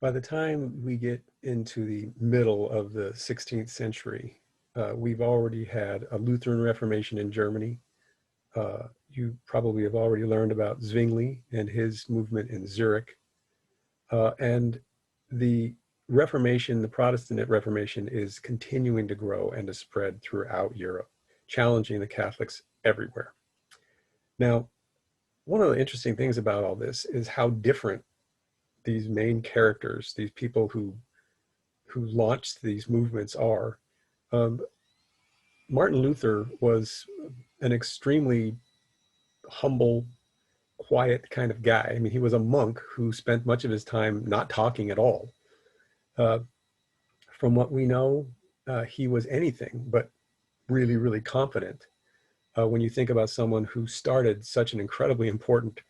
By the time we get into the middle of the 16th century, we've already had a Lutheran Reformation in Germany. You probably have already learned about Zwingli and his movement in Zurich. And the Reformation, the Protestant Reformation, is continuing to grow and to spread throughout Europe, challenging the Catholics everywhere. Now, one of the interesting things about all this is how different these main characters, these people who launched these movements are. Um, Martin Luther was an extremely humble, quiet kind of guy. I mean, he was a monk who spent much of his time not talking at all. Uh, from what we know, he was anything but really, really confident. When you think about someone who started such an incredibly important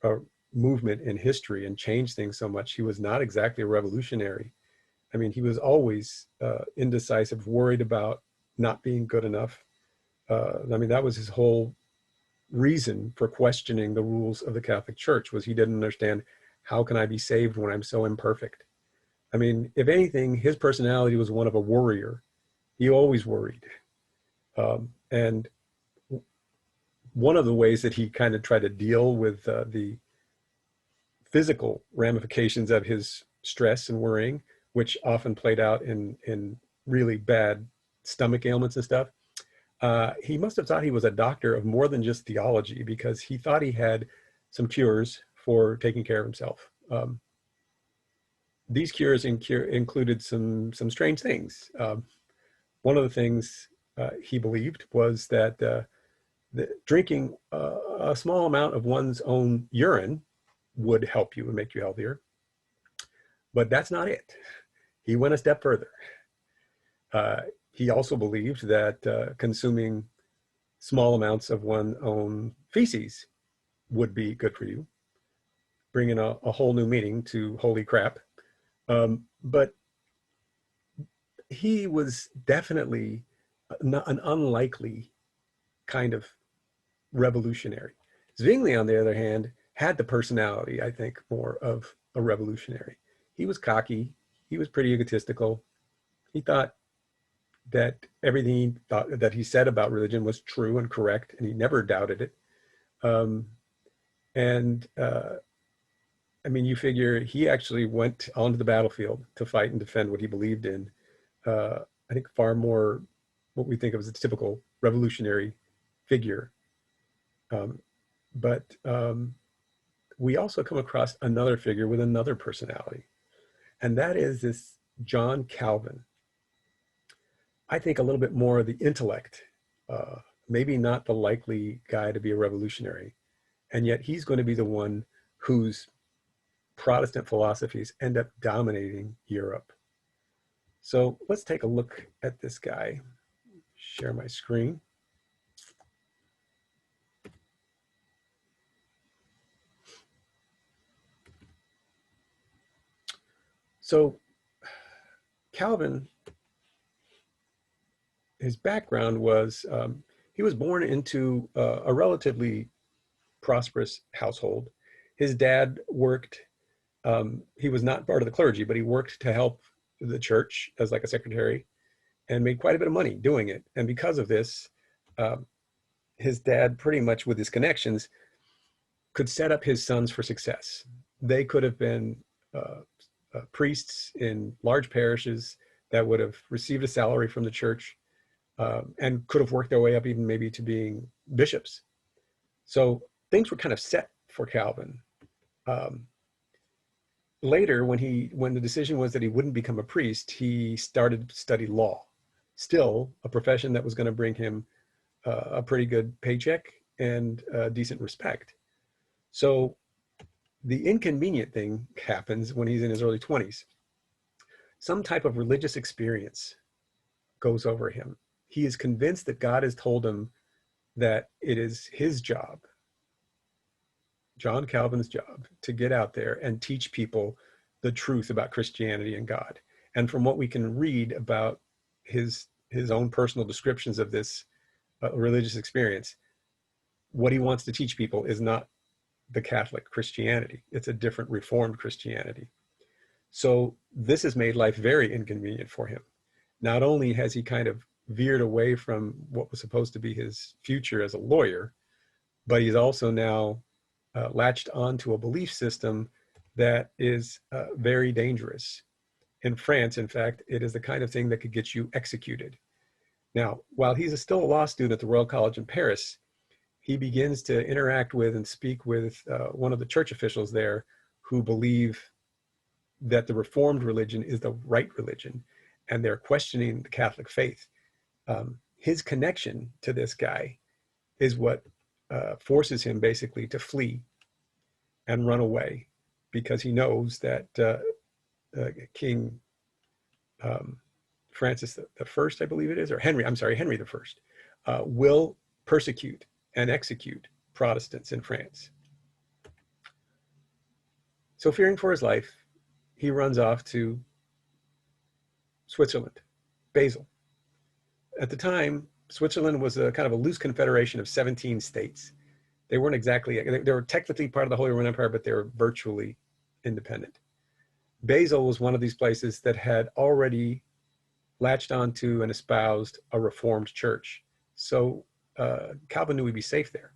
uh, movement in history and changed things so much, he was not exactly a revolutionary. I mean, he was always indecisive, worried about not being good enough. I mean, that was his whole reason for questioning the rules of the Catholic Church, was he didn't understand, how can I be saved when I'm so imperfect? I mean, if anything, his personality was one of a worrier. He always worried. And one of the ways that he kind of tried to deal with the physical ramifications of his stress and worrying, which often played out in really bad stomach ailments and stuff. He must have thought he was a doctor of more than just theology, because he thought he had some cures for taking care of himself. These cures included some strange things. One of the things he believed was that drinking a small amount of one's own urine would help you and make you healthier. But that's not it. He went a step further. Uh, he also believed that consuming small amounts of one's own feces would be good for you, bringing a whole new meaning to holy crap. But he was definitely an unlikely kind of revolutionary. Zwingli, on the other hand, had the personality, I think, more of a revolutionary. He was cocky. He was pretty egotistical. He thought that everything he thought that he said about religion was true and correct, and he never doubted it. Um, and I mean, you figure he actually went onto the battlefield to fight and defend what he believed in. I think far more what we think of as a typical revolutionary figure. Um, but we also come across another figure with another personality, and that is this John Calvin. I think a little bit more of the intellect, maybe not the likely guy to be a revolutionary. And yet he's going to be the one whose Protestant philosophies end up dominating Europe. So let's take a look at this guy. Share my screen. So Calvin, his background was he was born into a relatively prosperous household. His dad worked, he was not part of the clergy, but he worked to help the church as like a secretary, and made quite a bit of money doing it. And because of this, um, his dad, pretty much with his connections, could set up his sons for success. They could have been uh, priests in large parishes that would have received a salary from the church, and could have worked their way up even maybe to being bishops. So things were kind of set for Calvin. Um, Later, when the decision was that he wouldn't become a priest, he started to study law, still a profession that was going to bring him a pretty good paycheck and decent respect. So the inconvenient thing happens when he's in his early 20s. Some type of religious experience goes over him. He is convinced that God has told him that it is his job, John Calvin's job, to get out there and teach people the truth about Christianity and God. And from what we can read about his own personal descriptions of this religious experience, what he wants to teach people is not the Catholic Christianity. It's a different Reformed Christianity. So this has made life very inconvenient for him. Not only has he kind of veered away from what was supposed to be his future as a lawyer, but he's also now latched onto a belief system that is very dangerous. In France, in fact, it is the kind of thing that could get you executed. Now, while he's still a law student at the Royal College in Paris, he begins to interact with and speak with one of the church officials there who believe that the Reformed religion is the right religion, and they're questioning the Catholic faith. His connection to this guy is what forces him basically to flee and run away, because he knows that King Francis the First, I believe it is, or Henry, I'm sorry, Henry the First, will persecute and execute Protestants in France. So fearing for his life, he runs off to Switzerland, Basel. At the time, Switzerland was a kind of a loose confederation of 17 states. They weren't exactly, they were technically part of the Holy Roman Empire, but they were virtually independent. Basel was one of these places that had already latched onto and espoused a Reformed church. So Calvin knew he'd be safe there.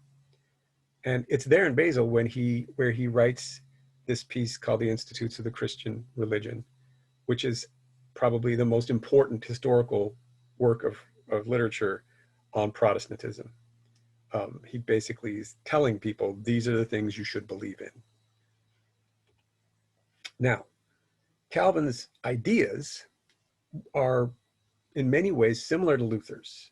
And it's there in Basel where he writes this piece called The Institutes of the Christian Religion, which is probably the most important historical work of literature on Protestantism. He basically is telling people these are the things you should believe in. Now, Calvin's ideas are in many ways similar to Luther's.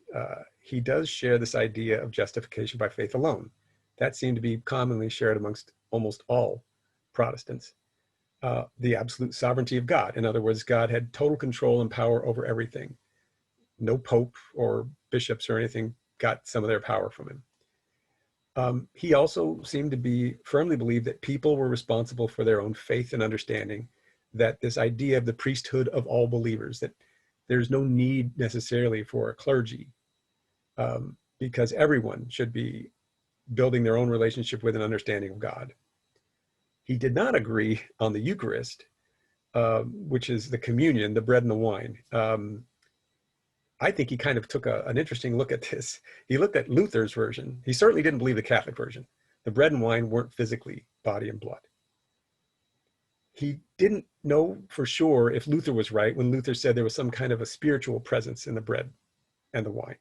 He does share this idea of justification by faith alone. That seemed to be commonly shared amongst almost all Protestants. The absolute sovereignty of God. In other words, God had total control and power over everything. No pope or bishops or anything got some of their power from him. He also seemed to firmly believe that people were responsible for their own faith and understanding, that this idea of the priesthood of all believers, that there's no need necessarily for a clergy, because everyone should be building their own relationship with an understanding of God. He did not agree on the Eucharist, which is the communion, the bread and the wine. I think he kind of took an interesting look at this. He looked at Luther's version. He certainly didn't believe the Catholic version. The bread and wine weren't physically body and blood. He didn't know for sure if Luther was right when Luther said there was some kind of a spiritual presence in the bread and the wine.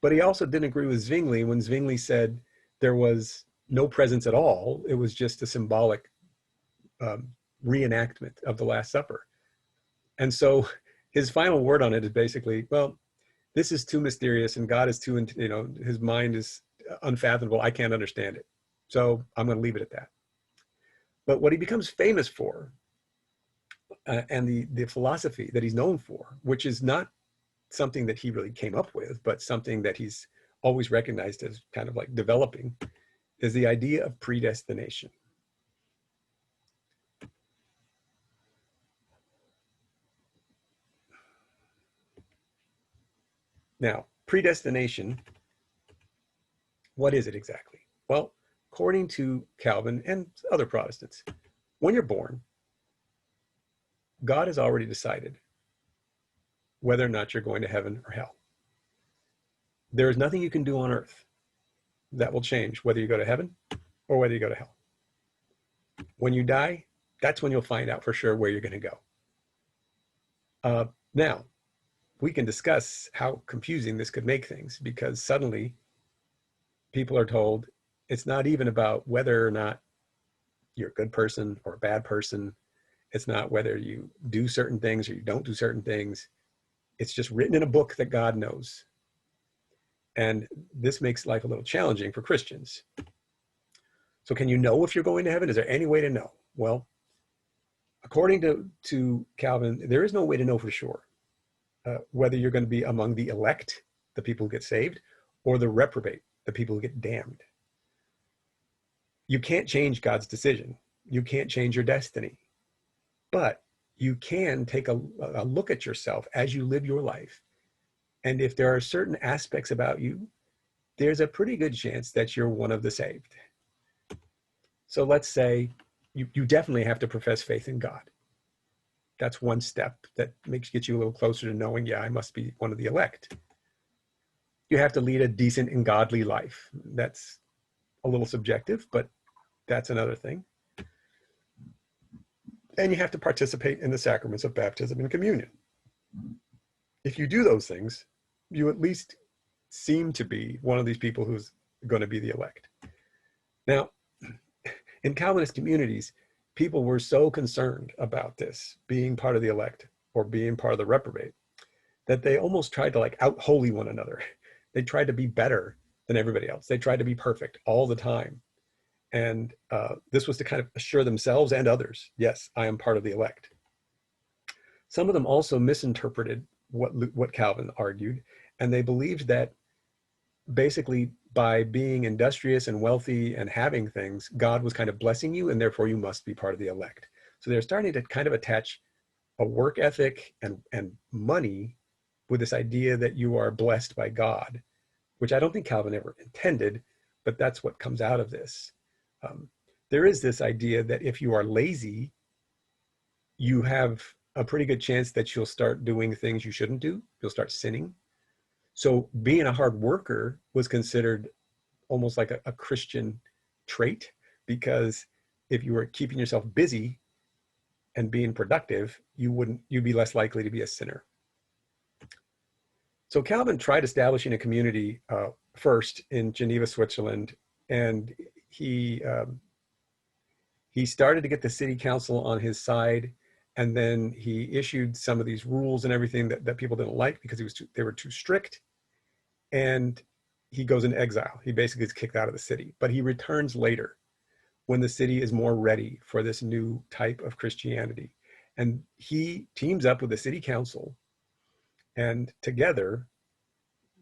But he also didn't agree with Zwingli when Zwingli said there was no presence at all. It was just a symbolic reenactment of the Last Supper. And so his final word on it is basically, well, this is too mysterious and God is too, his mind is unfathomable. I can't understand it. So I'm going to leave it at that. But what he becomes famous for, and the philosophy that he's known for, which is not something that he really came up with, but something that he's always recognized as kind of like developing, is the idea of predestination. Now, predestination, what is it exactly? Well, according to Calvin and other Protestants, when you're born, God has already decided whether or not you're going to heaven or hell. There is nothing you can do on earth that will change whether you go to heaven or whether you go to hell. When you die, that's when you'll find out for sure where you're going to go. Now, we can discuss how confusing this could make things, because suddenly people are told it's not even about whether or not you're a good person or a bad person. It's not whether you do certain things or you don't do certain things. It's just written in a book that God knows. And this makes life a little challenging for Christians. So can you know if you're going to heaven? Is there any way to know? Well, according to Calvin, there is no way to know for sure whether you're going to be among the elect, the people who get saved, or the reprobate, the people who get damned. You can't change God's decision. You can't change your destiny. But you can take a look at yourself as you live your life. And if there are certain aspects about you, there's a pretty good chance that you're one of the saved. So let's say you definitely have to profess faith in God. That's one step that gets you a little closer to knowing, yeah, I must be one of the elect. You have to lead a decent and godly life. That's a little subjective, but that's another thing. And you have to participate in the sacraments of baptism and communion. If you do those things, you at least seem to be one of these people who's going to be the elect. Now, in Calvinist communities, people were so concerned about this, being part of the elect or being part of the reprobate, that they almost tried to like out-holy one another. They tried to be better than everybody else. They tried to be perfect all the time. And this was to kind of assure themselves and others, yes, I am part of the elect. Some of them also misinterpreted what Calvin argued, and they believed that basically by being industrious and wealthy and having things, God was kind of blessing you, and therefore you must be part of the elect. So they're starting to kind of attach a work ethic and money with this idea that you are blessed by God, which I don't think Calvin ever intended, but that's what comes out of this. There is this idea that if you are lazy, you have a pretty good chance that you'll start doing things you shouldn't do. You'll start sinning. So being a hard worker was considered almost like a Christian trait, because if you were keeping yourself busy and being productive, you'd be less likely to be a sinner. So Calvin tried establishing a community first in Geneva, Switzerland, and he started to get the city council on his side, and then he issued some of these rules and everything that people didn't like because they were too strict, and he goes into exile. He basically is kicked out of the city, but he returns later when the city is more ready for this new type of Christianity. And he teams up with the city council, and together,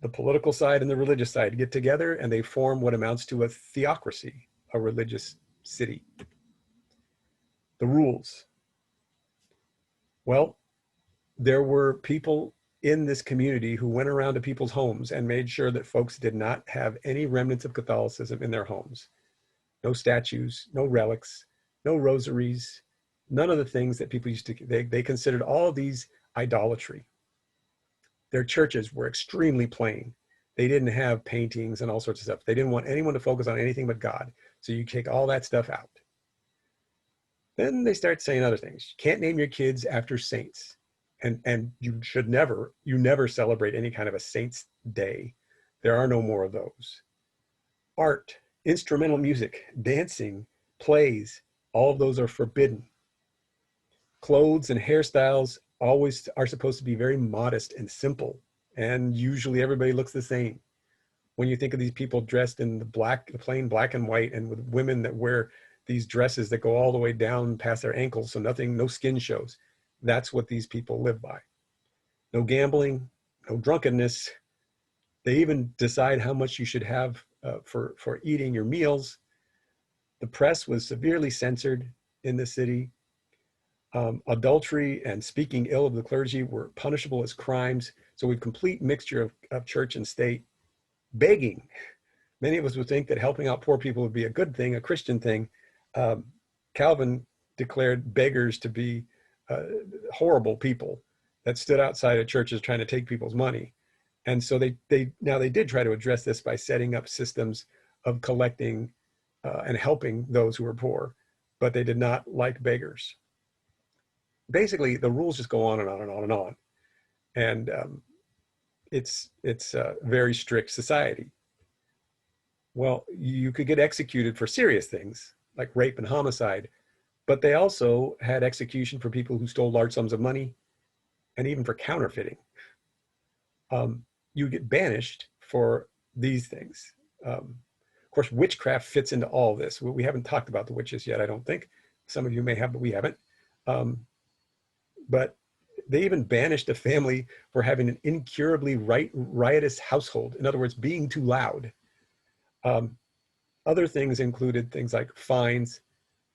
the political side and the religious side get together and they form what amounts to a theocracy, a religious city. The rules. Well, there were people in this community who went around to people's homes and made sure that folks did not have any remnants of Catholicism in their homes. No statues, no relics, no rosaries, none of the things that people used to, they considered all of these idolatry. Their churches were extremely plain. They didn't have paintings and all sorts of stuff. They didn't want anyone to focus on anything but God. So you take all that stuff out. Then they start saying other things. You can't name your kids after saints. And you never celebrate any kind of a saint's day. There are no more of those. Art, instrumental music, dancing, plays, all of those are forbidden. Clothes and hairstyles always are supposed to be very modest and simple. And usually everybody looks the same. When you think of these people dressed in the plain black and white, and with women that wear these dresses that go all the way down past their ankles, so no skin shows. That's what these people live by. No gambling, no drunkenness. They even decide how much you should have for eating your meals. The press was severely censored in the city. Adultery and speaking ill of the clergy were punishable as crimes. So we have complete mixture of church and state. Begging. Many of us would think that helping out poor people would be a good thing, a Christian thing. Calvin declared beggars to be horrible people that stood outside of churches trying to take people's money. And so they did try to address this by setting up systems of collecting and helping those who were poor, but they did not like beggars. Basically, the rules just go on and on and on and on. And it's a very strict society. Well, you could get executed for serious things like rape and homicide, but they also had execution for people who stole large sums of money and even for counterfeiting. You get banished for these things. Of course, witchcraft fits into all this. We haven't talked about the witches yet, I don't think. Some of you may have, but we haven't. But they even banished a family for having an incurably riotous household. In other words, being too loud. Other things included things like fines,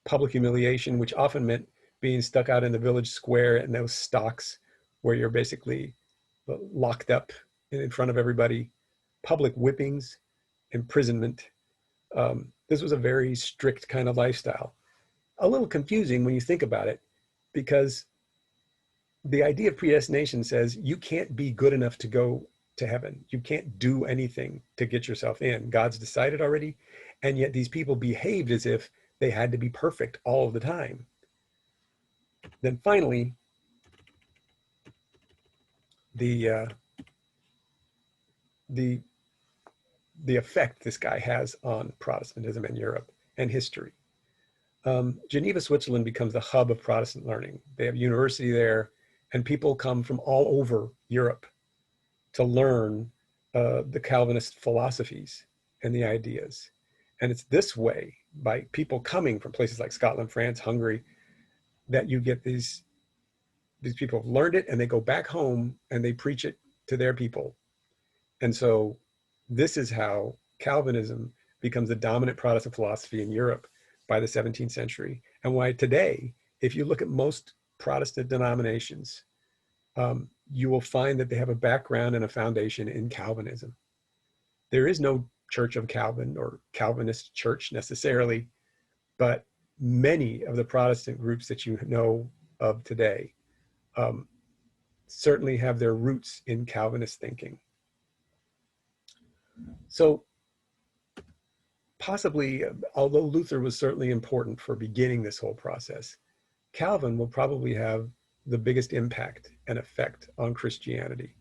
public humiliation, which often meant being stuck out in the village square in those stocks where you're basically locked up in front of everybody, public whippings, imprisonment. This was a very strict kind of lifestyle. A little confusing when you think about it, because the idea of predestination says you can't be good enough to go to heaven. You can't do anything to get yourself in. God's decided already. And yet these people behaved as if they had to be perfect all of the time. Then finally, the uh, the the effect this guy has on Protestantism in Europe and history. Geneva, Switzerland becomes the hub of Protestant learning. They have a university there, and people come from all over Europe to learn the Calvinist philosophies and the ideas. And it's this way, by people coming from places like Scotland, France, Hungary, that you get these people have learned it and they go back home and they preach it to their people. And so this is how Calvinism becomes the dominant Protestant philosophy in Europe by the 17th century. And why today, if you look at most Protestant denominations, you will find that they have a background and a foundation in Calvinism. There is no Church of Calvin or Calvinist church necessarily, but many of the Protestant groups that you know of today certainly have their roots in Calvinist thinking. So possibly, although Luther was certainly important for beginning this whole process, Calvin will probably have the biggest impact and effect on Christianity.